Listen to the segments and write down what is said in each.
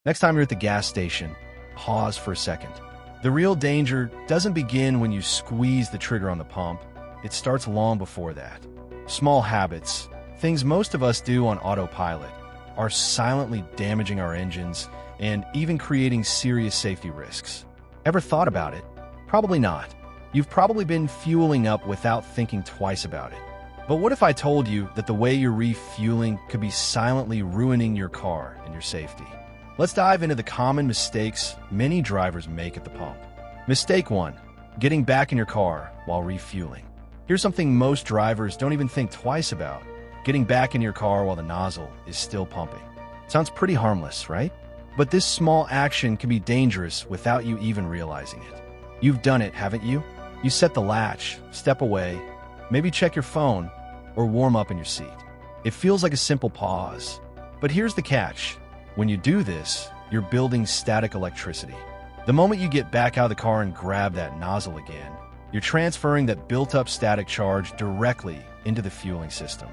Next time you're at the gas station, pause for a second. The real danger doesn't begin when you squeeze the trigger on the pump. It starts long before that. Small habits, things most of us do on autopilot, are silently damaging our engines and even creating serious safety risks. Ever thought about it? Probably not. You've probably been fueling up without thinking twice about it. But what if I told you that the way you're refueling could be silently ruining your car and your safety? Let's dive into the common mistakes many drivers make at the pump. Mistake 1. Getting back in your car while refueling. Here's something most drivers don't even think twice about. Getting back in your car while the nozzle is still pumping. Sounds pretty harmless, right? But this small action can be dangerous without you even realizing it. You've done it, haven't you? You set the latch, step away, maybe check your phone, or warm up in your seat. It feels like a simple pause. But here's the catch. When you do this, you're building static electricity. The moment you get back out of the car and grab that nozzle again, you're transferring that built-up static charge directly into the fueling system.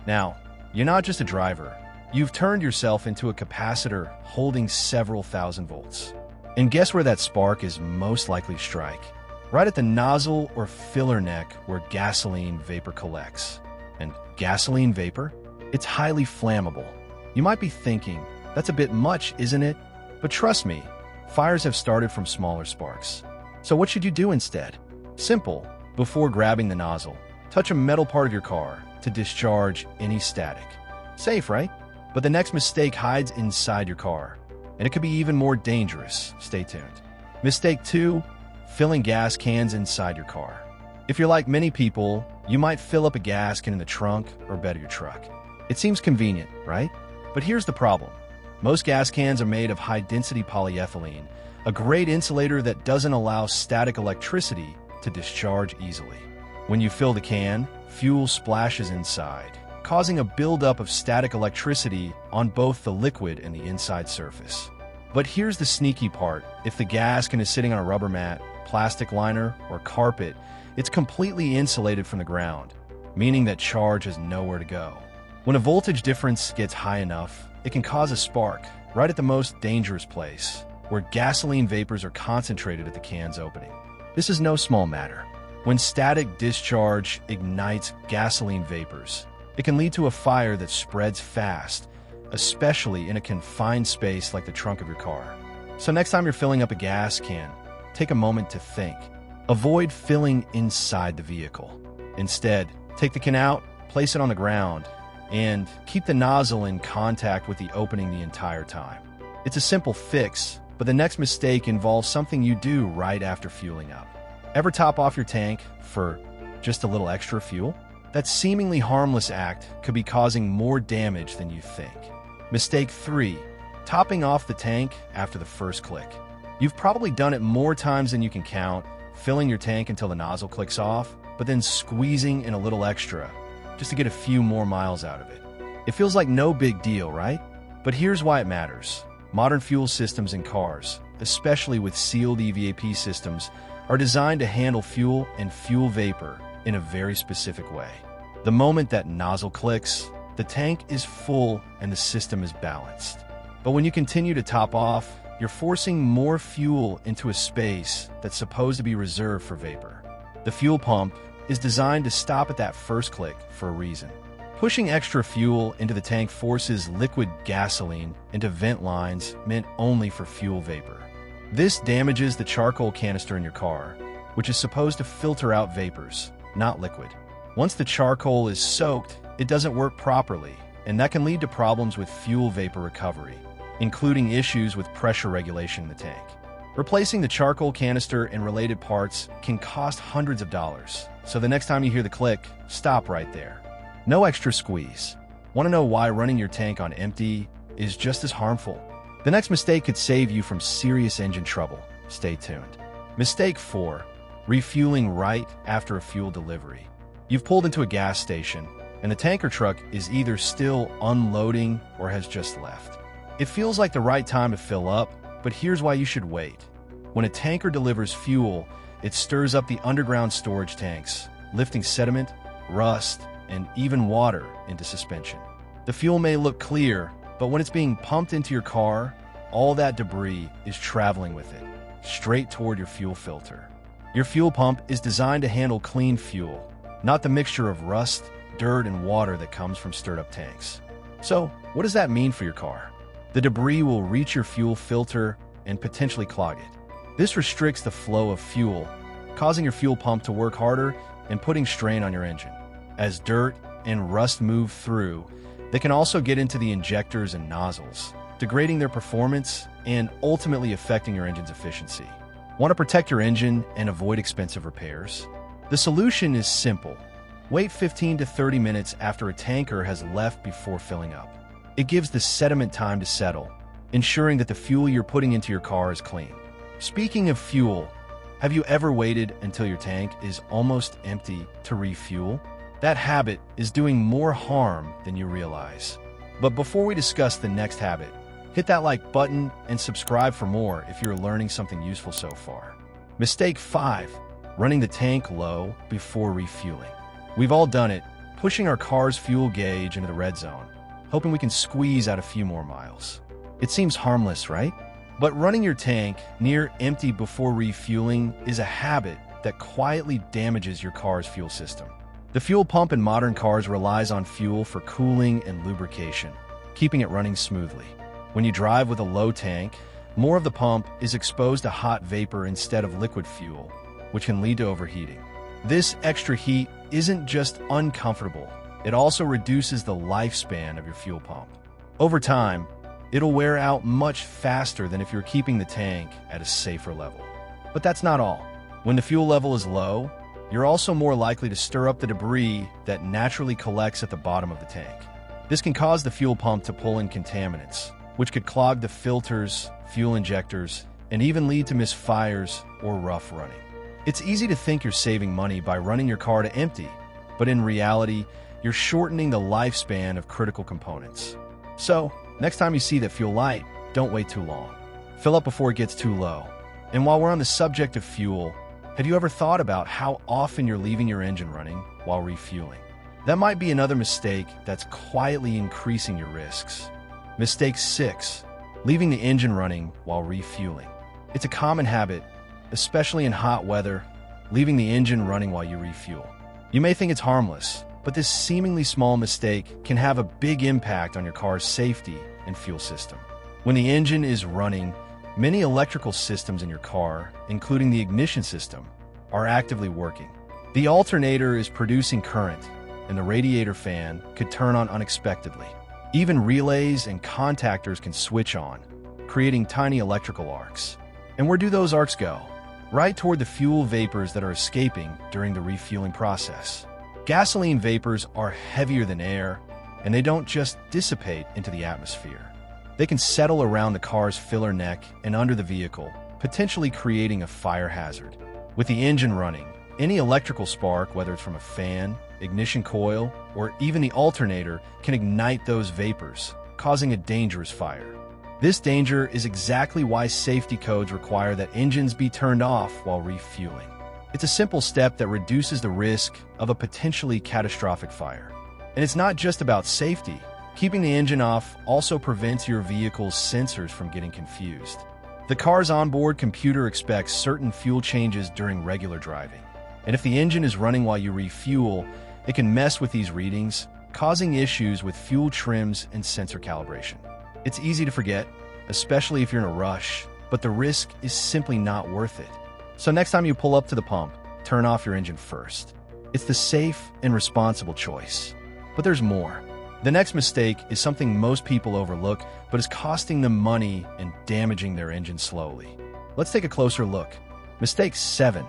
Now, you're not just a driver. You've turned yourself into a capacitor holding several thousand volts. And guess where that spark is most likely to strike? Right at the nozzle or filler neck where gasoline vapor collects. And gasoline vapor? It's highly flammable. You might be thinking, that's a bit much, isn't it? But trust me, fires have started from smaller sparks. So what should you do instead? Simple. Before grabbing the nozzle, touch a metal part of your car to discharge any static. Safe, right? But the next mistake hides inside your car, and it could be even more dangerous. Stay tuned. Mistake 2. Filling gas cans inside your car. If you're like many people, you might fill up a gas can in the trunk or bed of your truck. It seems convenient, right? But here's the problem. Most gas cans are made of high-density polyethylene, a great insulator that doesn't allow static electricity to discharge easily. When you fill the can, fuel splashes inside, causing a buildup of static electricity on both the liquid and the inside surface. But here's the sneaky part. If the gas can is sitting on a rubber mat, plastic liner, or carpet, it's completely insulated from the ground, meaning that charge has nowhere to go. When a voltage difference gets high enough, it can cause a spark right at the most dangerous place, where gasoline vapors are concentrated at the can's opening. This is no small matter. When static discharge ignites gasoline vapors, it can lead to a fire that spreads fast, especially in a confined space like the trunk of your car. So next time you're filling up a gas can, take a moment to think. Avoid filling inside the vehicle. Instead, take the can out, place it on the ground, and keep the nozzle in contact with the opening the entire time. It's a simple fix, but the next mistake involves something you do right after fueling up. Ever top off your tank for just a little extra fuel? That seemingly harmless act could be causing more damage than you think. Mistake 3. Topping off the tank after the first click. You've probably done it more times than you can count, filling your tank until the nozzle clicks off, but then squeezing in a little extra just to get a few more miles out of it. It feels like no big deal, right? But here's why it matters. Modern fuel systems in cars, especially with sealed EVAP systems, are designed to handle fuel and fuel vapor in a very specific way. The moment that nozzle clicks, the tank is full and the system is balanced. But when you continue to top off, you're forcing more fuel into a space that's supposed to be reserved for vapor. The fuel pump is designed to stop at that first click for a reason. Pushing extra fuel into the tank forces liquid gasoline into vent lines meant only for fuel vapor. This damages the charcoal canister in your car, which is supposed to filter out vapors, not liquid. Once the charcoal is soaked, it doesn't work properly, and that can lead to problems with fuel vapor recovery, including issues with pressure regulation in the tank. Replacing the charcoal canister and related parts can cost hundreds of dollars, so the next time you hear the click, stop right there. No extra squeeze. Want to know why running your tank on empty is just as harmful? The next mistake could save you from serious engine trouble. Stay tuned. Mistake 4. Refueling right after a fuel delivery. You've pulled into a gas station, and the tanker truck is either still unloading or has just left. It feels like the right time to fill up, but here's why you should wait. When a tanker delivers fuel, it stirs up the underground storage tanks, lifting sediment, rust, and even water into suspension. The fuel may look clear, but when it's being pumped into your car, all that debris is traveling with it, straight toward your fuel filter. Your fuel pump is designed to handle clean fuel, not the mixture of rust, dirt, and water that comes from stirred-up tanks. So, what does that mean for your car? The debris will reach your fuel filter and potentially clog it. This restricts the flow of fuel, causing your fuel pump to work harder and putting strain on your engine. As dirt and rust move through, they can also get into the injectors and nozzles, degrading their performance and ultimately affecting your engine's efficiency. Want to protect your engine and avoid expensive repairs? The solution is simple. Wait 15 to 30 minutes after a tanker has left before filling up. It gives the sediment time to settle, ensuring that the fuel you're putting into your car is clean. Speaking of fuel, have you ever waited until your tank is almost empty to refuel? That habit is doing more harm than you realize. But before we discuss the next habit, hit that like button and subscribe for more if you're learning something useful so far. Mistake 5. Running the tank low before refueling. We've all done it, pushing our car's fuel gauge into the red zone, hoping we can squeeze out a few more miles. It seems harmless, right? But running your tank near empty before refueling is a habit that quietly damages your car's fuel system. The fuel pump in modern cars relies on fuel for cooling and lubrication, keeping it running smoothly. When you drive with a low tank, more of the pump is exposed to hot vapor instead of liquid fuel, which can lead to overheating. This extra heat isn't just uncomfortable, it also reduces the lifespan of your fuel pump. Over time, it'll wear out much faster than if you're keeping the tank at a safer level. But that's not all. When the fuel level is low, you're also more likely to stir up the debris that naturally collects at the bottom of the tank. This can cause the fuel pump to pull in contaminants, which could clog the filters, fuel injectors, and even lead to misfires or rough running. It's easy to think you're saving money by running your car to empty, but in reality, you're shortening the lifespan of critical components. So, next time you see that fuel light, don't wait too long. Fill up before it gets too low. And while we're on the subject of fuel, have you ever thought about how often you're leaving your engine running while refueling? That might be another mistake that's quietly increasing your risks. Mistake 6. Leaving the engine running while refueling. It's a common habit, especially in hot weather, leaving the engine running while you refuel. You may think it's harmless, but this seemingly small mistake can have a big impact on your car's safety and fuel system. When the engine is running, many electrical systems in your car, including the ignition system, are actively working. The alternator is producing current, and the radiator fan could turn on unexpectedly. Even relays and contactors can switch on, creating tiny electrical arcs. And where do those arcs go? Right toward the fuel vapors that are escaping during the refueling process. Gasoline vapors are heavier than air, and they don't just dissipate into the atmosphere. They can settle around the car's filler neck and under the vehicle, potentially creating a fire hazard. With the engine running, any electrical spark, whether it's from a fan, ignition coil, or even the alternator, can ignite those vapors, causing a dangerous fire. This danger is exactly why safety codes require that engines be turned off while refueling. It's a simple step that reduces the risk of a potentially catastrophic fire. And it's not just about safety. Keeping the engine off also prevents your vehicle's sensors from getting confused. The car's onboard computer expects certain fuel changes during regular driving. And if the engine is running while you refuel, it can mess with these readings, causing issues with fuel trims and sensor calibration. It's easy to forget, especially if you're in a rush, but the risk is simply not worth it. So next time you pull up to the pump, turn off your engine first. It's the safe and responsible choice. But there's more. The next mistake is something most people overlook, but is costing them money and damaging their engine slowly. Let's take a closer look. Mistake 7.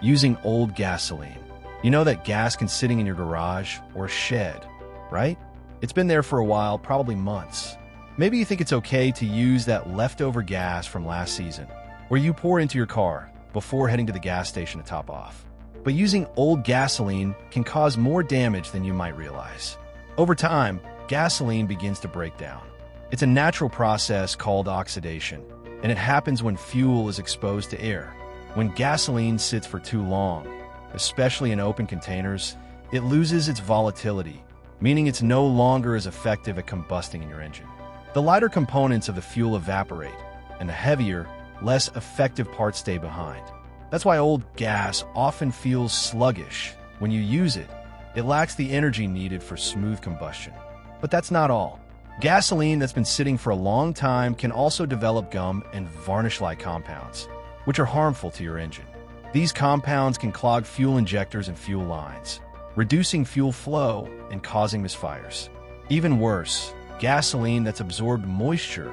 Using old gasoline. You know that gas can sitting in your garage or shed, right? It's been there for a while, probably months. Maybe you think it's okay to use that leftover gas from last season, or you pour into your car before heading to the gas station to top off. But using old gasoline can cause more damage than you might realize. Over time, gasoline begins to break down. It's a natural process called oxidation, and it happens when fuel is exposed to air. When gasoline sits for too long, especially in open containers, it loses its volatility, meaning it's no longer as effective at combusting in your engine. The lighter components of the fuel evaporate, and the heavier, less effective parts stay behind. That's why old gas often feels sluggish. When you use it, it lacks the energy needed for smooth combustion. But that's not all. Gasoline that's been sitting for a long time can also develop gum and varnish-like compounds, which are harmful to your engine. These compounds can clog fuel injectors and fuel lines, reducing fuel flow and causing misfires. Even worse, gasoline that's absorbed moisture,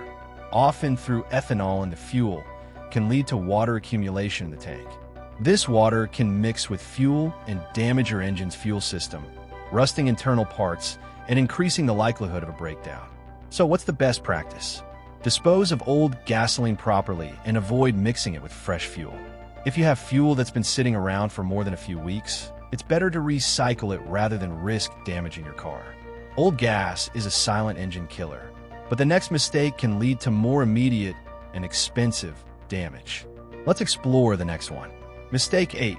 often through ethanol in the fuel, can lead to water accumulation in the tank. This water can mix with fuel and damage your engine's fuel system, rusting internal parts and increasing the likelihood of a breakdown. So what's the best practice? Dispose of old gasoline properly and avoid mixing it with fresh fuel. If you have fuel that's been sitting around for more than a few weeks, it's better to recycle it rather than risk damaging your car. Old gas is a silent engine killer, but the next mistake can lead to more immediate and expensive damage. Let's explore the next one. Mistake 8.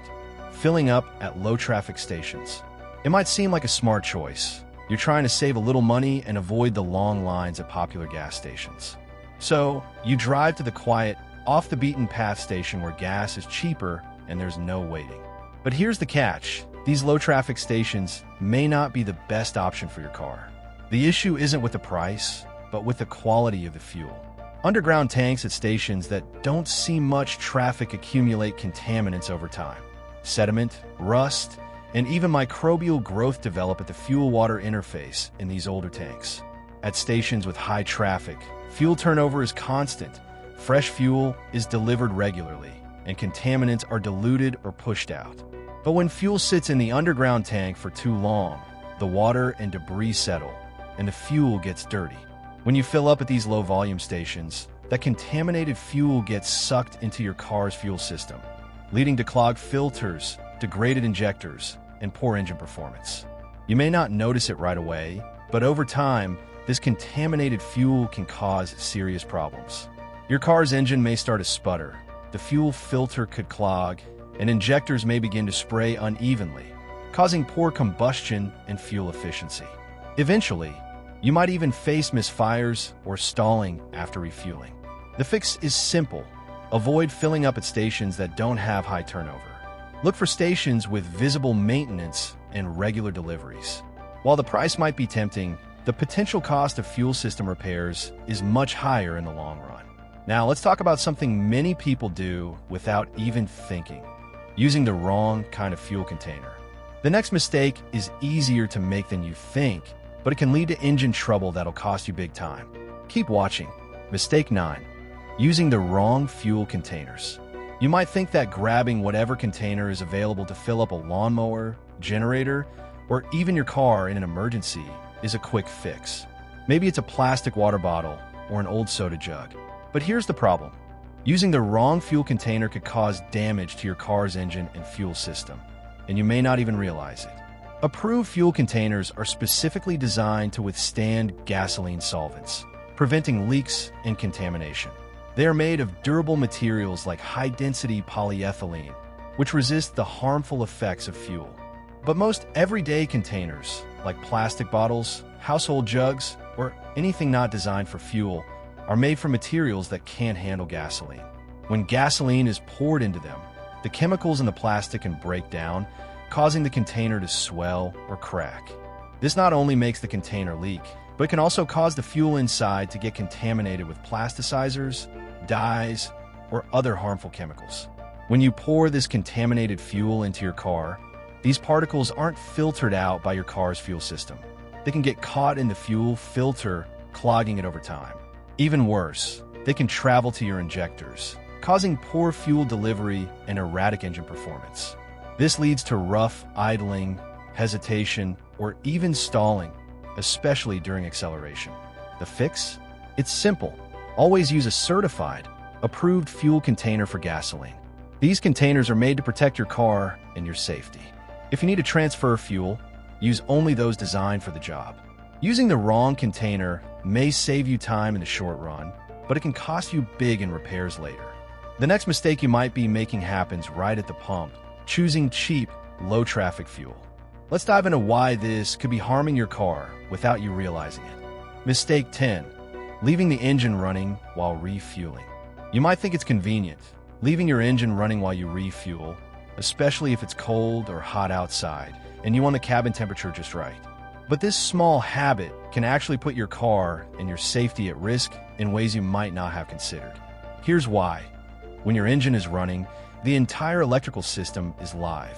Filling up at low traffic stations. It might seem like a smart choice. You're trying to save a little money and avoid the long lines at popular gas stations. So, you drive to the quiet, off-the-beaten-path station where gas is cheaper and there's no waiting. But here's the catch. These low-traffic stations may not be the best option for your car. The issue isn't with the price, but with the quality of the fuel. Underground tanks at stations that don't see much traffic accumulate contaminants over time. Sediment, rust, and even microbial growth develop at the fuel-water interface in these older tanks. At stations with high traffic, fuel turnover is constant, fresh fuel is delivered regularly, and contaminants are diluted or pushed out. But when fuel sits in the underground tank for too long, the water and debris settle, and the fuel gets dirty. When you fill up at these low-volume stations, that contaminated fuel gets sucked into your car's fuel system, leading to clogged filters, degraded injectors, and poor engine performance. You may not notice it right away, but over time, this contaminated fuel can cause serious problems. Your car's engine may start to sputter, the fuel filter could clog, and injectors may begin to spray unevenly, causing poor combustion and fuel efficiency. Eventually, you might even face misfires or stalling after refueling. The fix is simple. Avoid filling up at stations that don't have high turnover. Look for stations with visible maintenance and regular deliveries. While the price might be tempting, the potential cost of fuel system repairs is much higher in the long run. Now, let's talk about something many people do without even thinking: using the wrong kind of fuel container. The next mistake is easier to make than you think, but it can lead to engine trouble that'll cost you big time. Keep watching. Mistake 9. Using the wrong fuel containers. You might think that grabbing whatever container is available to fill up a lawnmower, generator, or even your car in an emergency is a quick fix. Maybe it's a plastic water bottle or an old soda jug. But here's the problem. Using the wrong fuel container could cause damage to your car's engine and fuel system, and you may not even realize it. Approved fuel containers are specifically designed to withstand gasoline solvents, preventing leaks and contamination. They are made of durable materials like high-density polyethylene, which resist the harmful effects of fuel. But most everyday containers, like plastic bottles, household jugs, or anything not designed for fuel, are made from materials that can't handle gasoline. When gasoline is poured into them, the chemicals in the plastic can break down, causing the container to swell or crack. This not only makes the container leak, but it can also cause the fuel inside to get contaminated with plasticizers, dyes, or other harmful chemicals. When you pour this contaminated fuel into your car, these particles aren't filtered out by your car's fuel system. They can get caught in the fuel filter, clogging it over time. Even worse, they can travel to your injectors, causing poor fuel delivery and erratic engine performance. This leads to rough idling, hesitation, or even stalling, especially during acceleration. The fix? It's simple. Always use a certified, approved fuel container for gasoline. These containers are made to protect your car and your safety. If you need to transfer fuel, use only those designed for the job. Using the wrong container may save you time in the short run, but it can cost you big in repairs later. The next mistake you might be making happens right at the pump: choosing cheap, low-traffic fuel. Let's dive into why this could be harming your car without you realizing it. Mistake 10. leaving the engine running while refueling. You might think it's convenient, leaving your engine running while you refuel, especially if it's cold or hot outside and you want the cabin temperature just right. But this small habit can actually put your car and your safety at risk in ways you might not have considered. Here's why. When your engine is running, the entire electrical system is live.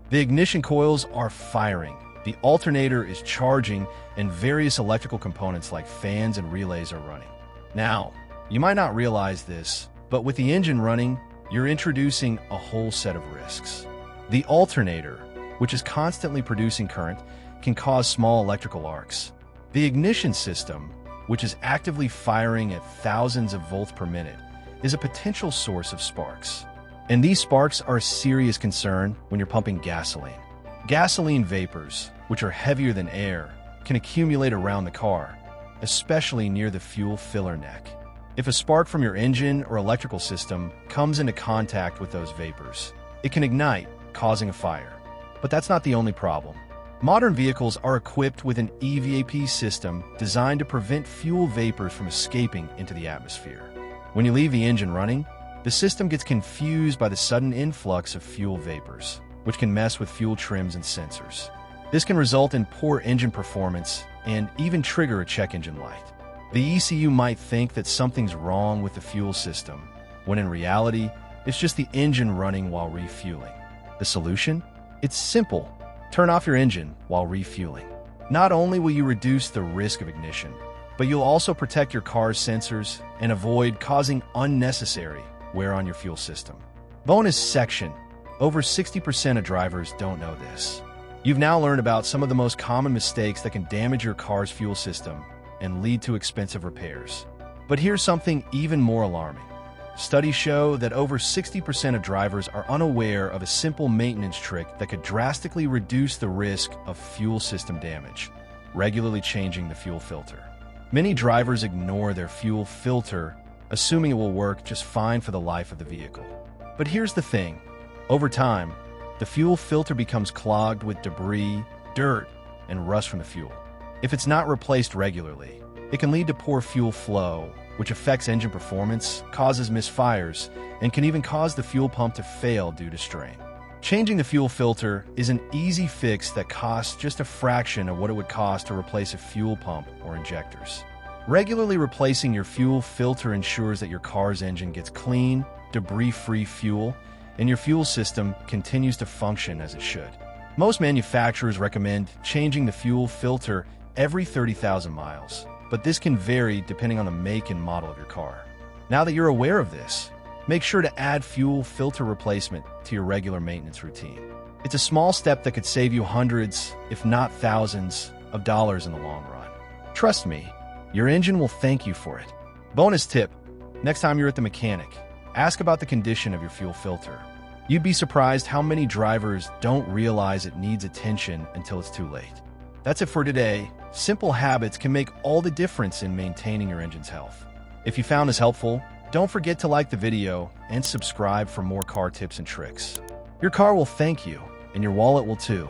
The ignition coils are firing, the alternator is charging, and various electrical components like fans and relays are running. Now, you might not realize this, but with the engine running, you're introducing a whole set of risks. The alternator, which is constantly producing current, can cause small electrical arcs. The ignition system, which is actively firing at thousands of volts per minute, is a potential source of sparks. And these sparks are a serious concern when you're pumping gasoline. Gasoline vapors, which are heavier than air, can accumulate around the car, especially near the fuel filler neck. If a spark from your engine or electrical system comes into contact with those vapors, it can ignite, causing a fire. But that's not the only problem. Modern vehicles are equipped with an EVAP system designed to prevent fuel vapors from escaping into the atmosphere. When you leave the engine running, the system gets confused by the sudden influx of fuel vapors, which can mess with fuel trims and sensors. This can result in poor engine performance and even trigger a check engine light. The ECU might think that something's wrong with the fuel system, when in reality, it's just the engine running while refueling. The solution? It's simple. Turn off your engine while refueling. Not only will you reduce the risk of ignition, but you'll also protect your car's sensors and avoid causing unnecessary wear on your fuel system. Bonus section. Over 60% of drivers don't know this. You've now learned about some of the most common mistakes that can damage your car's fuel system and lead to expensive repairs. But here's something even more alarming. Studies show that over 60% of drivers are unaware of a simple maintenance trick that could drastically reduce the risk of fuel system damage: regularly changing the fuel filter. Many drivers ignore their fuel filter, assuming it will work just fine for the life of the vehicle. But here's the thing. Over time, the fuel filter becomes clogged with debris, dirt, and rust from the fuel. If it's not replaced regularly, it can lead to poor fuel flow, which affects engine performance, causes misfires, and can even cause the fuel pump to fail due to strain. Changing the fuel filter is an easy fix that costs just a fraction of what it would cost to replace a fuel pump or injectors. Regularly replacing your fuel filter ensures that your car's engine gets clean, debris-free fuel, and your fuel system continues to function as it should. Most manufacturers recommend changing the fuel filter every 30,000 miles, but this can vary depending on the make and model of your car. Now that you're aware of this, make sure to add fuel filter replacement to your regular maintenance routine. It's a small step that could save you hundreds, if not thousands, of dollars in the long run. Trust me, your engine will thank you for it. Bonus tip: next time you're at the mechanic, ask about the condition of your fuel filter. You'd be surprised how many drivers don't realize it needs attention until it's too late. That's it for today. Simple habits can make all the difference in maintaining your engine's health. If you found this helpful, don't forget to like the video and subscribe for more car tips and tricks. Your car will thank you, and your wallet will too.